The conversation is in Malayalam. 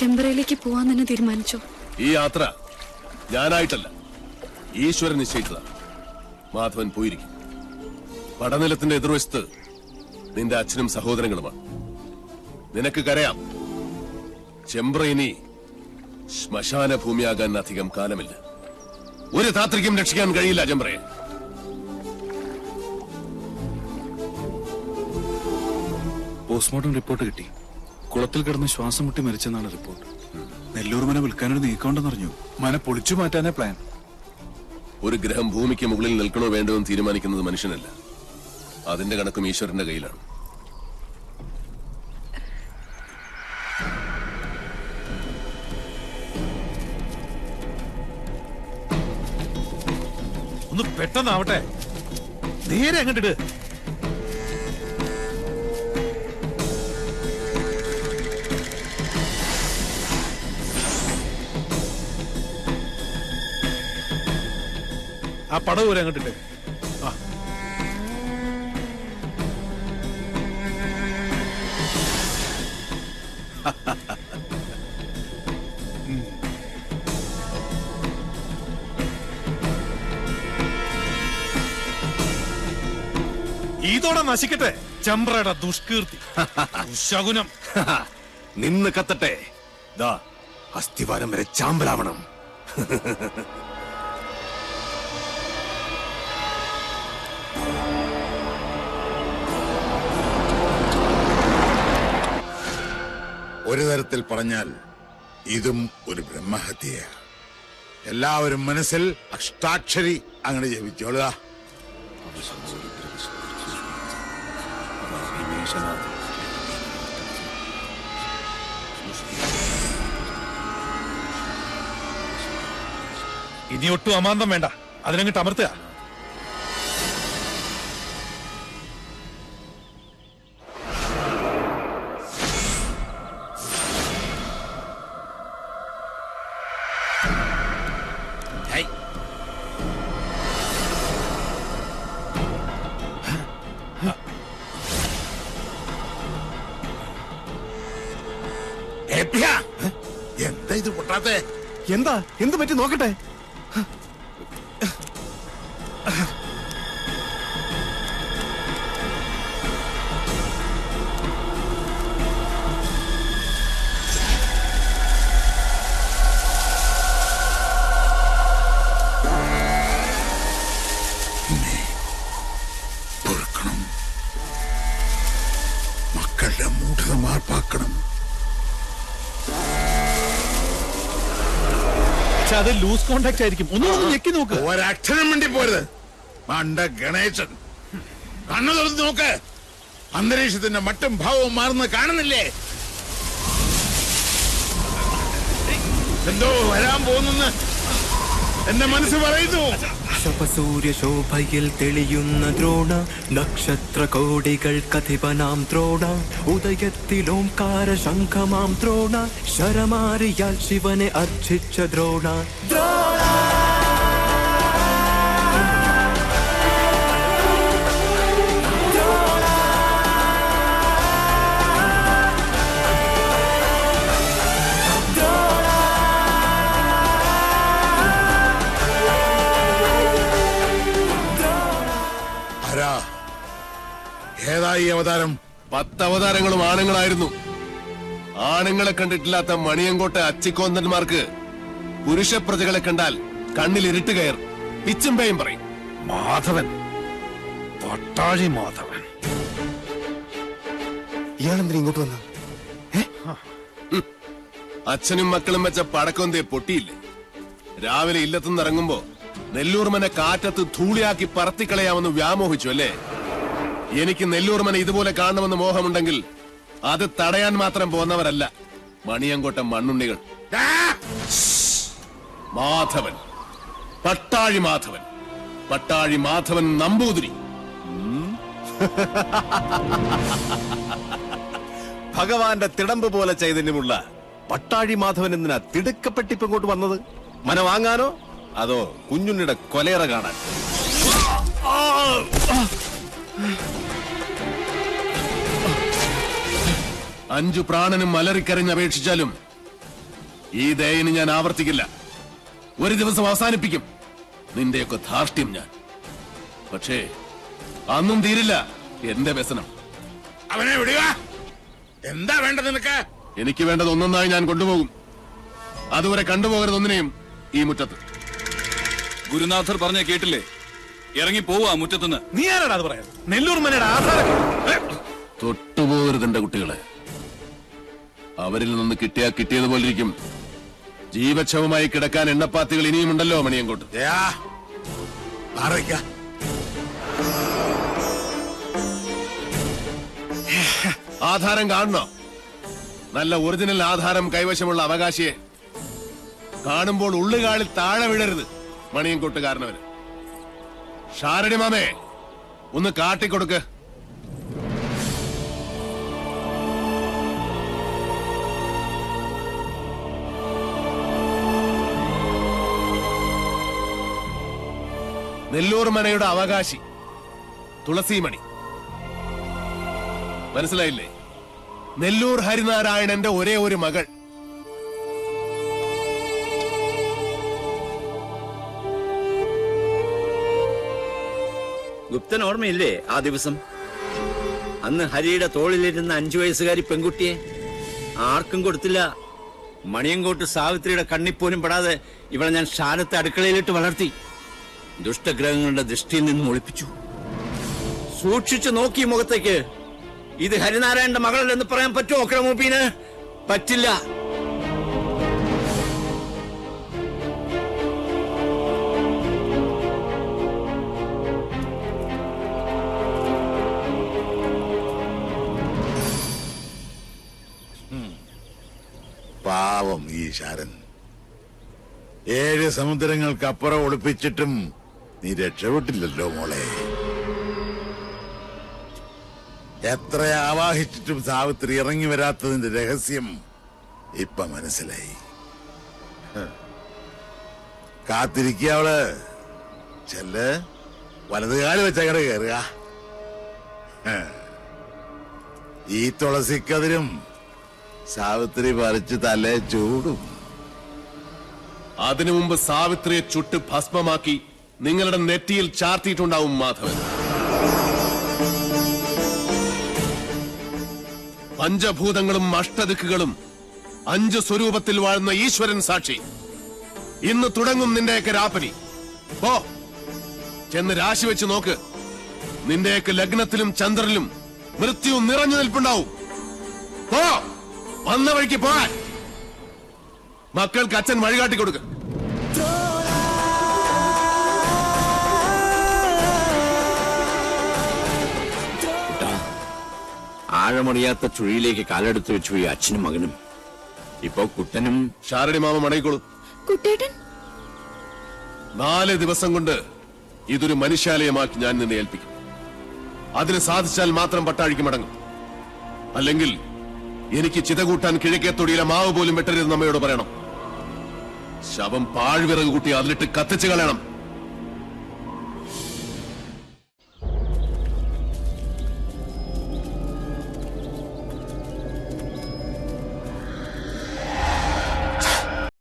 ചെമ്പറയിലേക്ക് പോവാൻ തന്നെ തീരുമാനിച്ചോ? ഈ യാത്ര ഞാനായിട്ടല്ല, ഈശ്വരൻ നിശ്ചയിച്ചതാണ്. മാധവൻ പോയിരിക്കും. പടനിലത്തിന്റെ എതിർവശത്ത് നിന്റെ അച്ഛനും സഹോദരങ്ങളുമാണ്. നിനക്ക് കരയാം, ചെമ്പ്ര ഇനി ശ്മശാന ഭൂമിയാകാൻ അധികം കാലമില്ല. ഒരു താത്രിക്കും രക്ഷിക്കാൻ കഴിയില്ല ചെമ്പ്രയെ. പോസ്റ്റ്മോർട്ടം റിപ്പോർട്ട് കിട്ടി. കുളത്തിൽ കിടന്ന് ശ്വാസം മുട്ടി മരിച്ചെന്നാണ് റിപ്പോർട്ട്. നെല്ലൂർ മന വിൽക്കാനൊരു നീക്കമുണ്ടെന്നറിഞ്ഞു. മന പൊളിച്ചു മാറ്റാനേ പ്ലാൻ. ഒരു ഗ്രഹം ഭൂമിക്ക് മുകളിൽ നിൽക്കണോ വേണ്ടോ എന്ന് തീരുമാനിക്കുന്നത് മനുഷ്യനല്ല. അതിന്റെ കണക്കും ഈശ്വരന്റെ കയ്യിലാണ്. ഒന്ന് പെട്ടെന്നാവട്ടെ. നേരെ അങ്ങോട്ടിട്. ആ പടവ് വരെ അങ്ങോട്ടിട്ട്. ആ ഇതോടെ നശിക്കട്ടെ ചെമ്പ്രയുടെ ദുഷ്കീർത്തി, ദുശകുനം. നിന്ന് കത്തട്ടെ. ദാ അസ്ഥിവാരം വരെ ചാമ്പലാവണം. ഒരു തരത്തിൽ പറഞ്ഞാൽ ഇതും ഒരു ബ്രഹ്മഹത്യയാണ്. എല്ലാവരും മനസ്സിൽ അഷ്ടാക്ഷരി അങ്ങനെ ജപിച്ചോളുക. ഇനി ഒട്ടും അമാന്തം വേണ്ട, അതിനങ്ങോട്ട് അമർത്തുക. എന്താ ഇത് പൊട്ടാത്തെ? എന്താ എന്ത് പറ്റി നോക്കട്ടെ. പൊറുക്കണം, മക്കളുടെ മൂഢത മാർപ്പാക്കണം. അത് ലൂസ് കോണ്ടാക്ട് ആയിരിക്കും. ഒന്നും ഞെക്കി നോക്ക്. ഒരക്ഷരം വേണ്ടി പോരുത്. മണ്ട ഗണേശൻ, കണ്ണു തുറന്ന് നോക്ക്. അന്തരീക്ഷത്തിന്റെ മട്ടും ഭാവവും മാറുന്നത് കാണുന്നില്ലേ? എന്തോ വരാൻ പോകുന്നെന്ന് എന്റെ മനസ്സ് പറയുന്നു. ശപസൂര്യ ശോഭയിൽ തെളിയുന്ന ദ്രോണ, നക്ഷത്ര കോടികൾ കഥിപനാം ദ്രോണ, ഉദയത്തിലോംകാര ശംഖമാം ദ്രോണ, ശരമാരിയാൽ ശിവനെ അർച്ചിച്ച ദ്രോണ. ഏതായി അവതാരം? 10 അവതാരങ്ങളും ആണുങ്ങളായിരുന്നു. ആണുങ്ങളെ കണ്ടിട്ടില്ലാത്ത മണിയങ്കോട്ടെ അച്ചിക്കോന്തന്മാർക്ക് പുരുഷ പ്രജകളെ കണ്ടാൽ കണ്ണിൽ ഇരുട്ട് കയർ പിച്ചും പേയും പറയും. മാധവൻ, പട്ടാഴി മാധവൻ. ഇയാളെന്തിനാ ഇങ്ങോട്ട് വന്ന? അച്ഛനും മക്കളും വെച്ച പടക്കൊന്തേ പൊട്ടിയില്ലേ? രാവിലെ ഇല്ലത്തുനിന്ന് ഇറങ്ങുമ്പോ നെല്ലൂർ മന കാറ്റത്ത് ധൂളിയാക്കി പറത്തിക്കളയാമെന്ന് വ്യാമോഹിച്ചു അല്ലേ? എനിക്ക് നെല്ലൂർ മന ഇതുപോലെ കാണണമെന്ന് മോഹമുണ്ടെങ്കിൽ അത് തടയാൻ മാത്രം പോന്നവരല്ല മണിയങ്കോട്ട മണ്ണുണ്ണികൾ. മാധവൻ, പട്ടാഴി മാധവൻ, പട്ടാഴി മാധവൻ നമ്പൂതിരി. ഭഗവാന്റെ തിടമ്പ് പോലെ ചൈതന്യമുള്ള പട്ടാഴി മാധവൻ എന്തിനാ തിടുക്കപ്പെട്ടിപ്പ് ഇങ്ങോട്ട് വന്നത്? മന വാങ്ങാനോ അതോ കുഞ്ഞുണ്ണിയുടെ കൊലയറ കാണാൻ? 5 പ്രാണനും അലറിക്കരഞ്ഞ് അപേക്ഷിച്ചാലും ഈ ദയന് ഞാൻ ആവർത്തിക്കില്ല. ഒരു ദിവസം അവസാനിപ്പിക്കും നിന്റെയൊക്കെ ധാർഷ്ട്യം ഞാൻ. പക്ഷേ അന്നും തീരില്ല എന്റെ വ്യസനം. അവനെ വിടുക. എന്താ വേണ്ടത് നിനക്ക്? എനിക്ക് വേണ്ടത് ഒന്നൊന്നായി ഞാൻ കൊണ്ടുപോകും. അതുവരെ കണ്ടുപോകരുത് ഒന്നിനെയും ഈ മുറ്റത്ത്. ഗുരുനാഥർ പറഞ്ഞ കേട്ടില്ലേ? ഇറങ്ങി പോവാ മുറ്റത്തുനിന്ന്. നീ ആരാടാ അത് പറയാൻ? നെല്ലൂർ മനയുടെ ആധാരം തൊട്ടുപോകരുത് എന്റെ കുട്ടികളെ. അവരിൽ നിന്ന് കിട്ടിയതുപോലെ ഇരിക്കും. ജീവച്ഛവമായി കിടക്കാൻ എണ്ണപ്പാത്തികൾ ഇനിയുമുണ്ടല്ലോ മണിയങ്കോട്ട്. ആധാരം കാണണോ? നല്ല ഒറിജിനൽ ആധാരം കൈവശമുള്ള അവകാശിയെ കാണുമ്പോൾ ഉള്ളുകാളിൽ താഴെ വീഴരുത് മണിയൻകൊട്ടുകാരനവന്. ഷാരടി മാമേ, ഒന്ന് കാട്ടിക്കൊടുക്ക്. നെല്ലൂർ മനയുടെ അവകാശി തുളസിമണി. മനസ്സിലായില്ലേ? നെല്ലൂർ ഹരിനാരായണന്റെ ഒരേ ഒരു മകൾ. ഗുപ്തൻ ഓർമ്മയില്ലേ ആ ദിവസം? അന്ന് ഹരിയുടെ തോളിലിരുന്ന 5 വയസ്സുകാരി പെൺകുട്ടിയെ ആർക്കും കൊടുത്തില്ല. മണിയങ്കോട്ട് സാവിത്രിയുടെ കണ്ണിപ്പോലും പെടാതെ ഇവളെ ഞാൻ ഷാരത്തെ അടുക്കളയിലിട്ട് വളർത്തി. ദുഷ്ടഗ്രഹങ്ങളുടെ ദൃഷ്ടിയിൽ നിന്നും ഒളിപ്പിച്ചു. സൂക്ഷിച്ചു നോക്കി മുഖത്തേക്ക്. ഇത് ഹരിനാരായണന്റെ മകളല്ലെന്ന് പറയാൻ പറ്റുമോ ക്രമൂപ്പീന്? പറ്റില്ല. പാവം ഈ ശാരൻ. 7 സമുദ്രങ്ങൾക്കപ്പുറം ഒളിപ്പിച്ചിട്ടും നീ രക്ഷപ്പെട്ടില്ലല്ലോ മോളെ. എത്ര ആവാഹിച്ചിട്ടും സാവിത്രി ഇറങ്ങി വരാത്തതിന്റെ രഹസ്യം ഇപ്പൊ മനസ്സിലായി. കാത്തിരിക്കുക അവള്. ചെല്ല്, വലതുകാല് വെച്ചങ്ങട് കയറുക. ഈ തുളസിക്കതിരും സാവിത്രി പറിച്ച് തലേ ചൂടും. അതിനു മുമ്പ് സാവിത്രിയെ ചുട്ട് ഭസ്മമാക്കി നിങ്ങളുടെ നെറ്റിയിൽ ചാർത്തിയിട്ടുണ്ടാവും മാധവൻ. പഞ്ചഭൂതങ്ങളും അഷ്ടദിക്കുകളും 5 സ്വരൂപത്തിൽ വാഴുന്ന ഈശ്വരൻ സാക്ഷി. ഇന്ന് തുടങ്ങും നിന്റെയൊക്കെ രാപ്പനി. പോ, ചെന്ന് രാശി വെച്ച് നോക്ക്. നിന്റെയൊക്കെ ലഗ്നത്തിലും ചന്ദ്രനിലും മൃത്യു നിറഞ്ഞു നിൽപ്പുണ്ടാവും. പോ, വന്ന വഴിക്ക് പോകാൻ. മക്കൾക്ക് അച്ഛൻ വഴികാട്ടി കൊടുക്ക്. ആഴമറിയാത്ത ചുഴിയിലേക്ക് കാലെടുത്ത് വെച്ചു ഈ അച്ഛനും മകനും. ഇപ്പൊ കുട്ടനും ഷാരടി മാമ മടങ്ങിക്കോളൂ. കുട്ടേട്ടൻ 4 ദിവസം കൊണ്ട് ഇതൊരു മനുഷ്യാലയമാക്കി ഞാൻ നിന്നെ ഏൽപ്പിക്കും. അതിന് സാധിച്ചാൽ മാത്രം പട്ടാഴിക്ക് മടങ്ങും. അല്ലെങ്കിൽ എനിക്ക് ചിത കൂട്ടാൻ കിഴക്കേത്തൊടിയിലെ മാവ് പോലും വെട്ടരുതെന്ന് അമ്മയോട് പറയണം. ശവം പാഴ്വിറക് കൂട്ടി അതിലിട്ട് കത്തിച്ചു കളയണം.